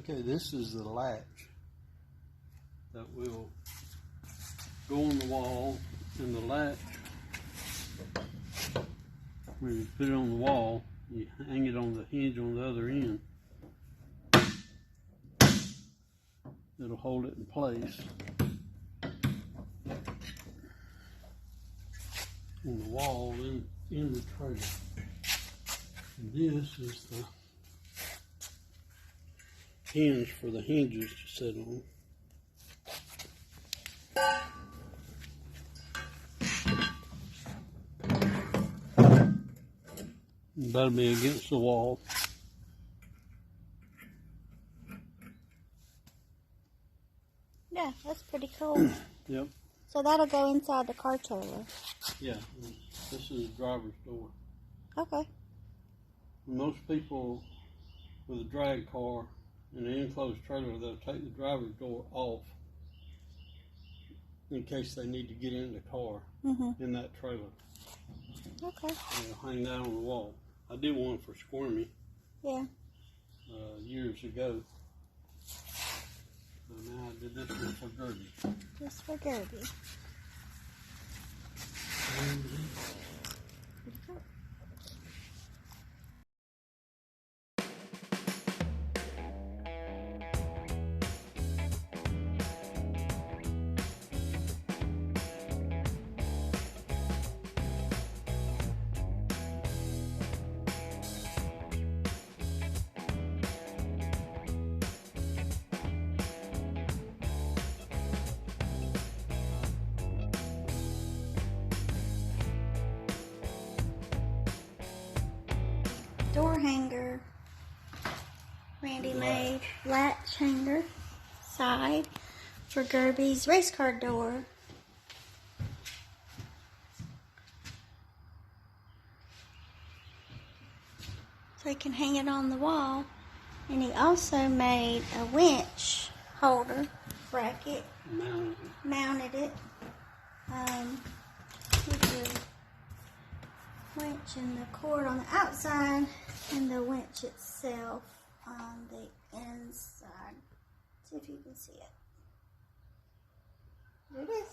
Okay, this is the latch that will go on the wall, and the latch, when you put it on the wall, you hang it on the hinge on the other end. It'll hold it in place on the wall in the trailer. And this is the hinge for the hinges to sit on. And that'll be against the wall. Yeah, that's pretty cool. Yep. So that'll go inside the car trailer. Yeah, this is the driver's door. Okay. Most people with a drag car in an enclosed trailer, they'll take the driver's door off in case they need to get in the car in that trailer. Okay. And they'll hang that on the wall. I did one for Squirmy years ago. So now I did this one for Gertie. Just for Gertie. Door hanger. Randy made latch hanger side for Gerby's race car door. So he can hang it on the wall. And he also made a winch holder bracket. Mounted it. With the winch and the cord on the outside and the winch itself on the inside. See if you can see it. There it is.